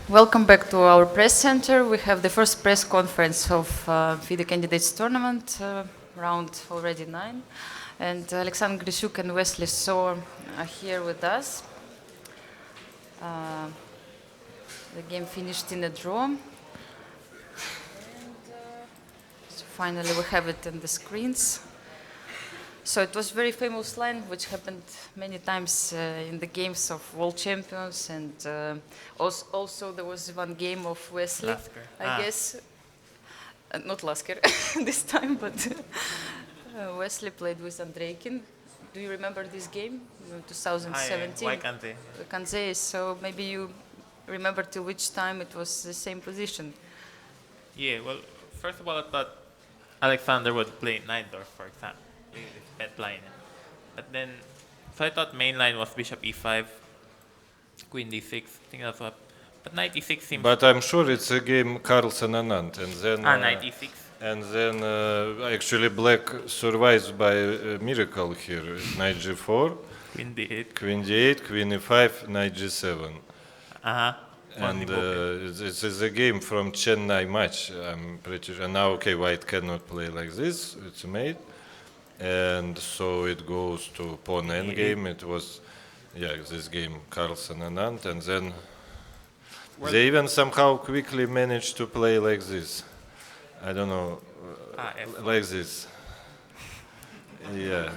Welcome back to our press center. We have the first press conference of FIDE Candidates Tournament, round already 9. And Alexander Grischuk and Wesley So are here with us. The game finished in a draw. And so finally we have it on the screens. So it was very famous line, which happened many times in the games of world champions, and also there was one game of Wesley, I guess, not Lasker this time, but Wesley played with Andreikin. Do you remember this game, 2017? Why can't they? Can't say. So maybe you remember till which time it was the same position. Yeah, well, first of all, I thought Alexander would play Neindorf, for example. Bet line. But then, so I thought main line was bishop e5, queen d6, I think that's what. But knight e6 seems. But I'm sure it's a game Carlsen Anand, and then knight e6. And then actually black survives by a miracle here. Knight g4, Queen d8, queen d8, queen e5, knight g7. And this is a game from Chennai match. I'm pretty sure. And now, okay, white cannot play like this. It's a mate. And so it goes to pawn endgame. It was, this game Carlsen Anand, and then they even somehow quickly managed to play like this. I don't know, like this. Yeah.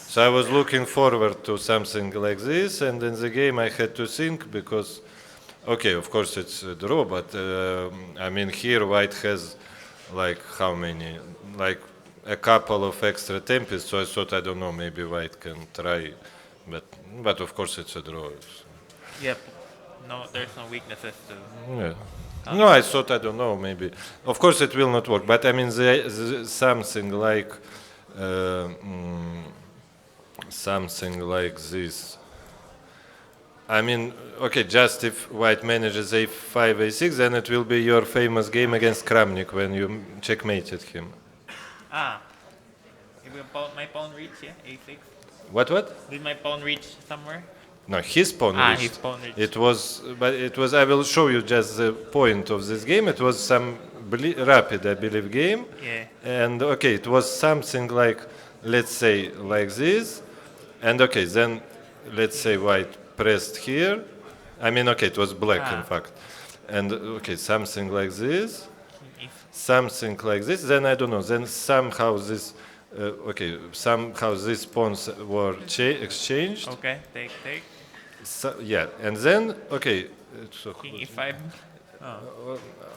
So I was looking forward to something like this, and in the game I had to think because, okay, of course it's a draw, but I mean here white has like how many, like a couple of extra tempes, so I thought, I don't know, maybe white can try, but of course it's a draw. Yep. No, there's no weaknesses to. Yeah. No, I thought, I don't know, maybe. Of course it will not work, but I mean something like this. I mean, okay, just if white manages a5, a6, then it will be your famous game against Kramnik when you checkmated him. Did my pawn reach, a6? What? Did my pawn reach somewhere? No, his pawn reached. His pawn reached. It was, I will show you just the point of this game. It was some rapid, I believe, game. Yeah. And okay, it was something like, let's say, like this. And okay, then let's say white pressed here. I mean, okay, it was black, in fact. And okay, something like this. Something like this. Then I don't know. Then somehow this. Somehow these pawns were exchanged. Okay, take. So, yeah, and then, okay. King e5.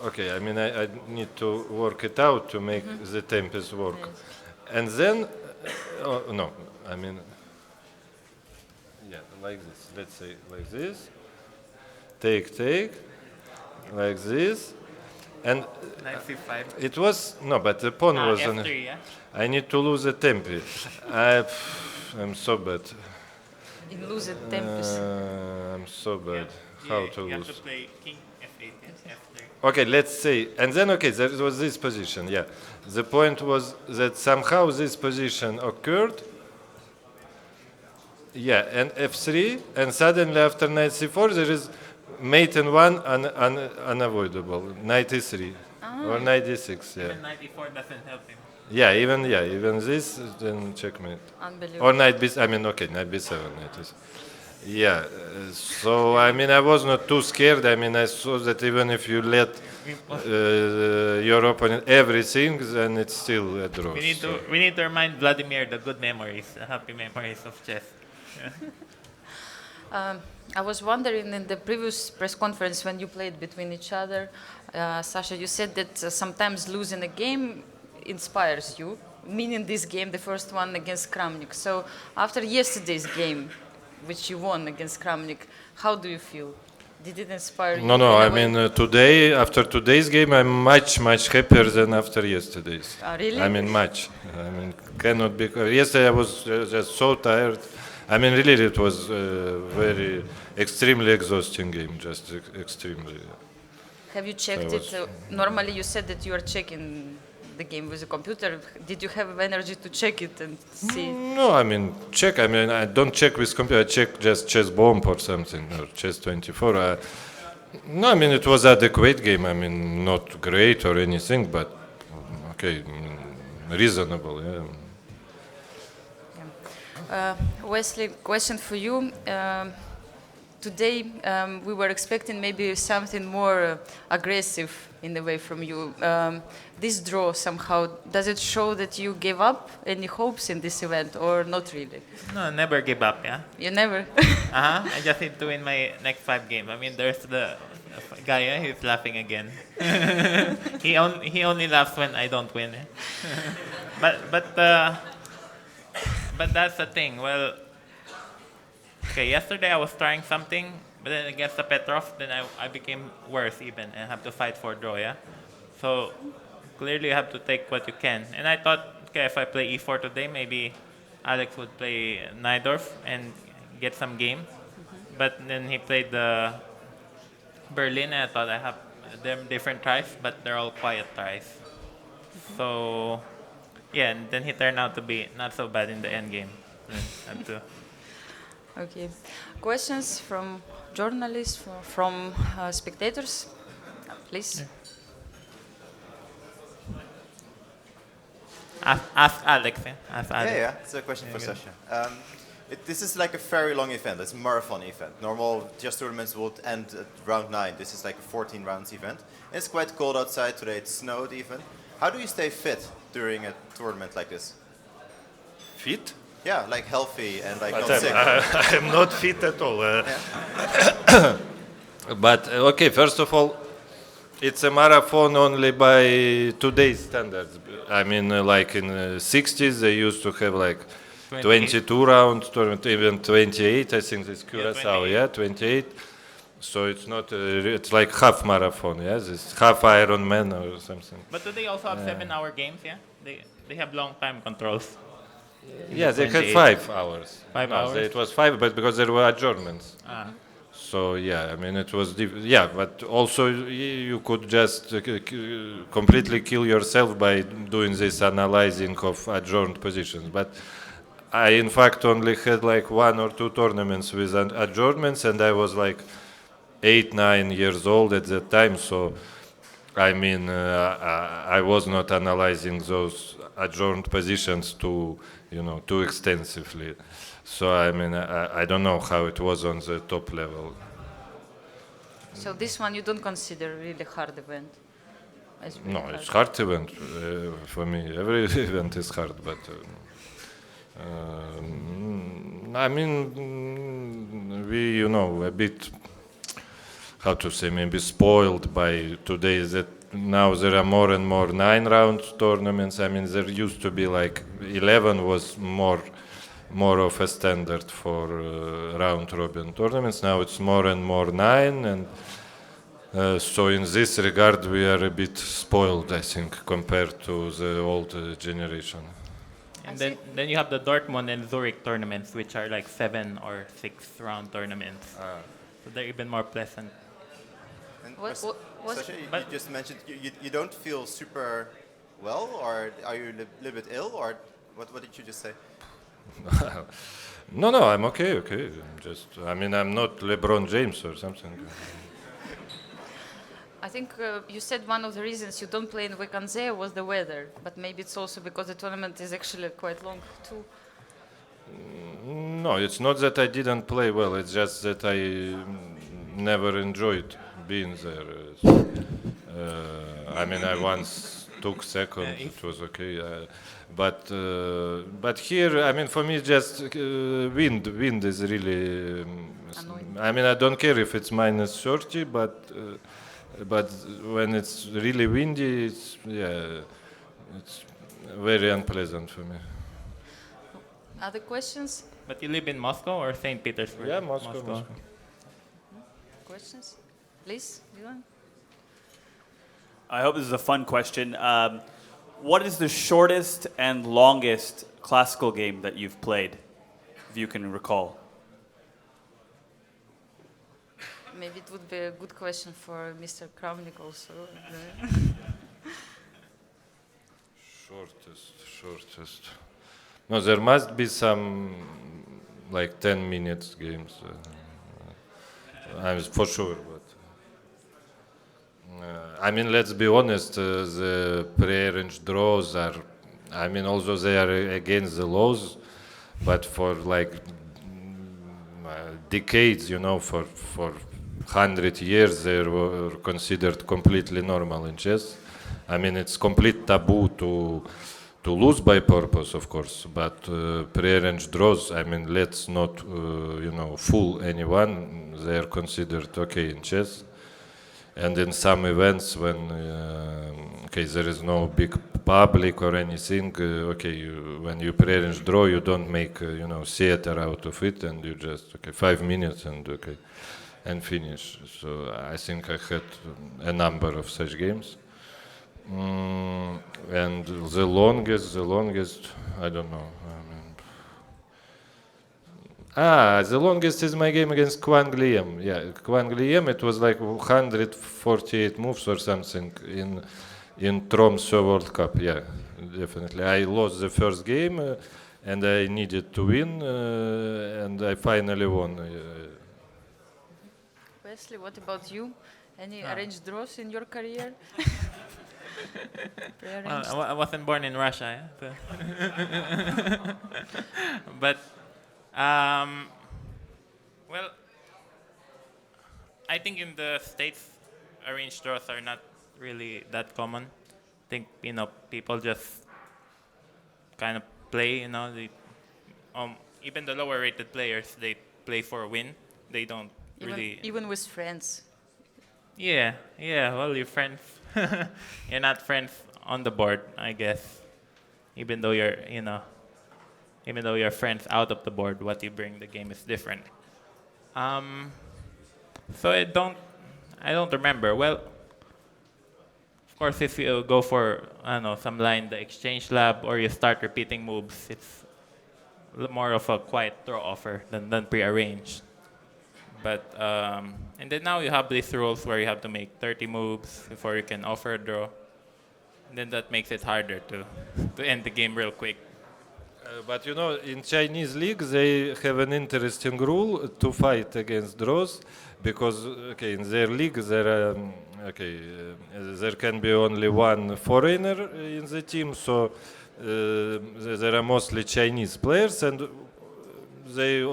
Okay, I mean, I need to work it out to make the tempest work. Yes. And then, no, I mean, like this. Let's say like this. Take, like this. And knight c5. it was, no, but the pawn was f3, yeah? I need to lose a tempi. I'm so bad. In lose a tempest. I'm so bad. How to you lose? have to play king f8, f3. Okay, let's say, and then okay, there was this position. Yeah, the point was that somehow this position occurred. Yeah, and f3, and suddenly after knight c4 there is mate in one unavoidable. Knight e3 or knight d6. Yeah. Even knight e4 doesn't help him. Yeah, even this, then checkmate. Unbelievable. Or knight b. I mean, okay, knight b7. Yeah. So I mean, I was not too scared. I mean, I saw that even if you let your opponent everything, then it's still a draw. We need to remind Vladimir the good memories, the happy memories of chess. I was wondering in the previous press conference when you played between each other, Sasha, you said that sometimes losing a game inspires you, meaning this game, the first one against Kramnik. So after yesterday's game, which you won against Kramnik, how do you feel? Did it inspire you? No, I mean, today, after today's game, I'm much happier than after yesterday's. Really? I mean, much. I mean, cannot be. Yesterday I was just so tired. I mean, really, it was a very extremely exhausting game, just extremely. Have you checked it? Normally you said that you are checking the game with the computer. Did you have energy to check it and see? No, I mean, check. I mean, I don't check with computer. I check just chess bomb or something, or chess 24. No, I mean it was adequate game. I mean not great or anything, but okay, reasonable. Yeah. Wesley, question for you. Today we were expecting maybe something more aggressive in a way from you. This draw somehow, does it show that you gave up any hopes in this event or not really? No, never give up, yeah? You never? I just need to win my next 5 games. I mean, there's the guy, he's laughing again. He only laughs when I don't win. But that's the thing. Well, okay, yesterday I was trying something, but then against the Petrov, then I became worse even and have to fight for draw, yeah? So clearly you have to take what you can. And I thought, okay, if I play e4 today, maybe Alex would play Najdorf and get some game. But then he played the Berlin, and I thought I have them different tries, but they're all quiet tries. So yeah, and then he turned out to be not so bad in the end game. Have to. Okay. Questions from journalists, from spectators? Please. Ask Alex. Ask Alex. Yeah, it's a question for Sasha. This is like a very long event. It's a marathon event. Normal chess tournaments would end at round 9. This is like a 14 rounds event. And it's quite cold outside today. It snowed even. How do you stay fit during a tournament like this? Fit? Yeah, like healthy and like But not sick. I'm not fit at all. But okay, first of all, it's a marathon only by today's standards. I mean, like in the 60s, they used to have like 22 rounds, even 28. I think this Curacao, 28. So it's not. It's like half marathon. Yeah, it's half Ironman or something. But do they also have 7-hour games? Yeah, they have long time controls. Yeah, they had 28. 5 hours. 5 No, hours? it was 5, but because there were adjournments. So yeah, I mean it was yeah, but also you could just completely kill yourself by doing this analyzing of adjourned positions. But I in fact only had like 1 or 2 tournaments with adjournments, and I was like 8, 9 years old at that time. So I mean I was not analyzing those adjourned positions too extensively. So I mean, I don't know how it was on the top level. So this one you don't consider really hard event? As really No, it's hard event for me. Every event is hard, but I mean, we a bit how to say, maybe spoiled by today that now there are more and more 9-round tournaments. I mean, there used to be like 11 was more of a standard for round robin tournaments. Now it's more and more 9, and so in this regard we are a bit spoiled, I think, compared to the old generation. And then you have the Dortmund and Zurich tournaments, which are like 7 or 6 round tournaments. So they're even more pleasant. And What- Sasha, you just mentioned you don't feel super well, or are you a little bit ill, or what did you just say? No, I'm okay. I mean, I'm not LeBron James or something. I think you said one of the reasons you don't play in Wekanze was the weather, but maybe it's also because the tournament is actually quite long too. No, it's not that I didn't play well. It's just that I never enjoyed being there. I mean, I once took second. It was okay. But here, I mean, for me, just wind. Wind is really. Annoying. I mean, I don't care if it's minus 30, but when it's really windy, it's very unpleasant for me. Other questions? But you live in Moscow or St. Petersburg? Yeah, Moscow. Questions? Please, Dylan. I hope this is a fun question. What is the shortest and longest classical game that you've played, if you can recall? Maybe it would be a good question for Mr. Kramnik also. Shortest. No, there must be some like 10 minutes games. I'm for sure, but I mean, let's be honest, the pre-arranged draws are, I mean, although they are against the laws, but for like decades, you know, for 100 years, they were considered completely normal in chess. I mean, it's complete taboo to lose by purpose, of course, but pre-arranged draws, I mean, let's not, you know, fool anyone. They are considered okay in chess. And in some events when okay, there is no big public or anything, okay, when you pre-arrange draw, you don't make you know, theater out of it, and you just, okay, 5 minutes and okay, and finish. So I think I had a number of such games. And the longest, I don't know. The longest is my game against Kwang Liem. Yeah, Kwang Liem, it was like 148 moves or something in Tromsø World Cup. Yeah, definitely. I lost the first game and I needed to win and I finally won. Wesley, what about you? Any arranged draws in your career? Pre-arranged? I wasn't born in Russia, yeah? But well, I think in the States, arranged draws are not really that common. I think, you know, people just kind of play, you know, even the lower rated players, they play for a win. They don't really... Even with friends. Yeah, well, you're friends. You're not friends on the board, I guess. Even though you're, you know, even though you're friends out of the board, what you bring the game is different. So I don't remember. Well, of course, if you go for, I don't know, some line, the exchange lab, or you start repeating moves, it's more of a quiet draw offer than prearranged. But and then now you have these rules where you have to make 30 moves before you can offer a draw. And then that makes it harder to end the game real quick. But you know, in Chinese league, they have an interesting rule to fight against draws, because okay, in their league there there can be only one foreigner in the team, so there are mostly Chinese players, and they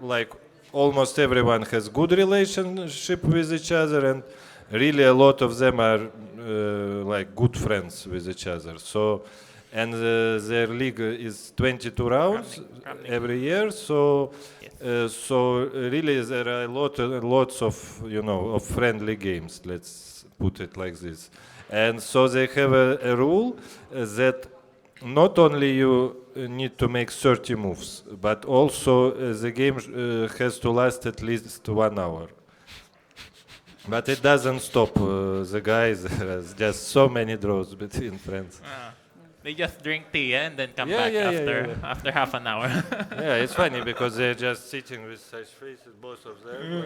like almost everyone has good relationship with each other, and really a lot of them are like good friends with each other. So. And their league is 22 rounds every year, so so really there are lots of, you know, of friendly games. Let's put it like this. And so they have a rule that not only you need to make 30 moves, but also the game has to last at least 1 hour. But it doesn't stop the guys. There's just so many draws between friends. They just drink tea, and then come back after half an hour. Yeah, it's funny because they're just sitting with such faces, both of them.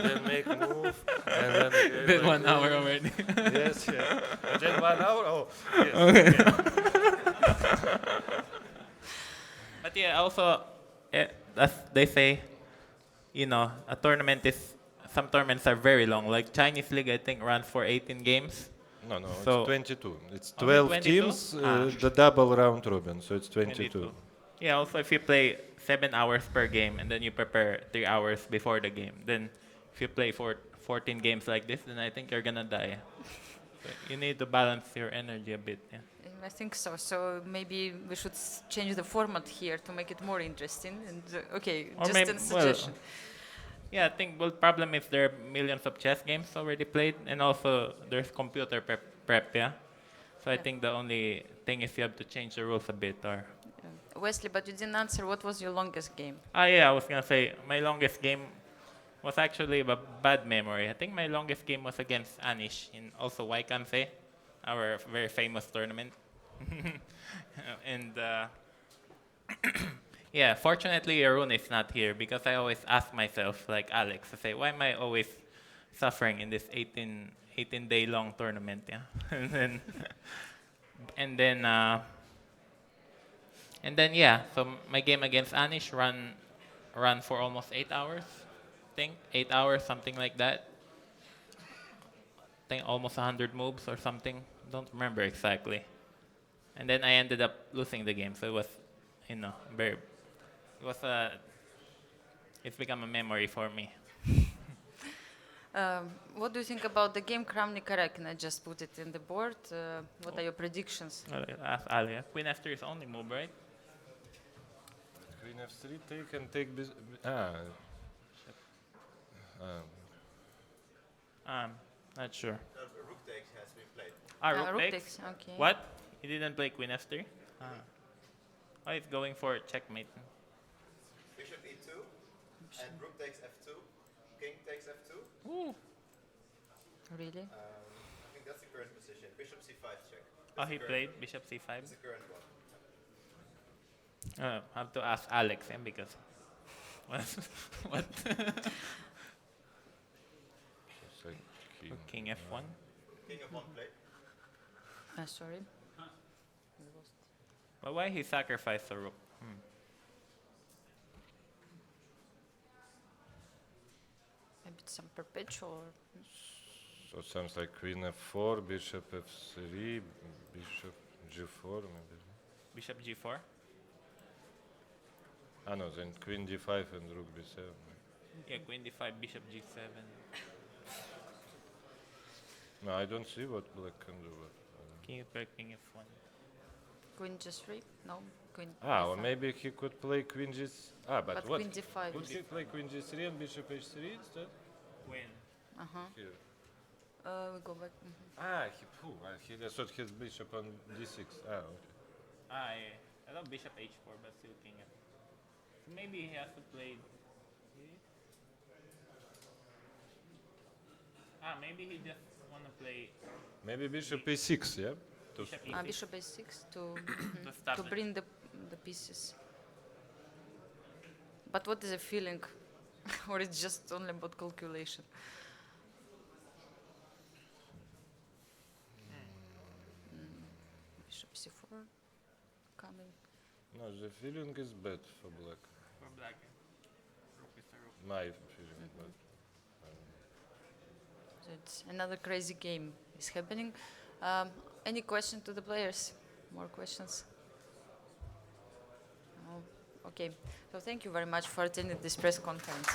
Then make a move, and then Then 1 hour already. Yes, yeah. And then 1 hour. Oh, yes. Okay. But yeah, also, as they say, you know, some tournaments are very long. Like Chinese league, I think runs for 18 games. No, So- it's 22. It's 12 22? teams, the double round robin, so it's 22. Yeah, also if you play 7 hours per game and then you prepare 3 hours before the game, then if you play for 14 games like this, then I think you're gonna die. So you need to balance your energy a bit. Yeah. I think so. So maybe we should change the format here to make it more interesting. And okay, Or just maybe- a suggestion. Yeah, I think the problem is there are millions of chess games already played, and also there's computer prep, yeah. So I think the only thing is you have to change the rules a bit, or. Wesley, but you didn't answer. What was your longest game? Yeah, I was gonna say my longest game was actually a bad memory. I think my longest game was against Anish in also Waikanse, our very famous tournament. And yeah, fortunately Arun is not here, because I always ask myself, like Alex, I say, why am I always suffering in this 18-day long tournament? Yeah, and then yeah. So my game against Anish run for almost 8 hours. I think 8 hours, something like that. think almost 100 moves or something. Don't remember exactly. And then I ended up losing the game. So it was, very. It was It's become a memory for me. What do you think about the game Kramnik Karek? I just put it in the board. What are your predictions? Ask Alia. Queen F3 is only move, right? Queen F3 take and take. Not sure. Rook takes has been played. Rook Rook takes. takes, okay. What? He didn't play Queen F3? Oh, he's going for checkmate. Bishop E2, and Rook takes F2, King takes F2. Ooh. Really? I think that's the current position. Bishop C5 check. Oh, he played Bishop C5? That's the current one. I have to ask Alex because. What? It's like king. King F1? King F1 played. Sorry. But why he sacrificed the rook? Maybe some perpetual. So it sounds like Queen F4, Bishop F3, Bishop G4 maybe. Bishop G4? No, then Queen D5 and Rook B7. Yeah, Queen D5, Bishop G7. No, I don't see what black can do. King F4, King F1. Queen G3? No. Queen Or D5. maybe he could play Queen G. But But what? Queen D5 Could is- he play Queen G3 and Bishop H3 instead? Queen. Here. We go back. He thought his bishop on D6. Okay. Yeah. I thought Bishop H4, but still King F. So maybe he has to play. Maybe he just want to play Maybe Bishop E6, yeah? To Bishop E6 Bishop A6 to to stop to it. bring the pieces. But what is the feeling? Or it's just only about calculation? Bishop C4 coming. No, the feeling is bad for black. For black. Rook is a rook. My feeling, but So it's another crazy game is happening. Any question to the players? More questions? No? Okay. So thank you very much for attending this press conference.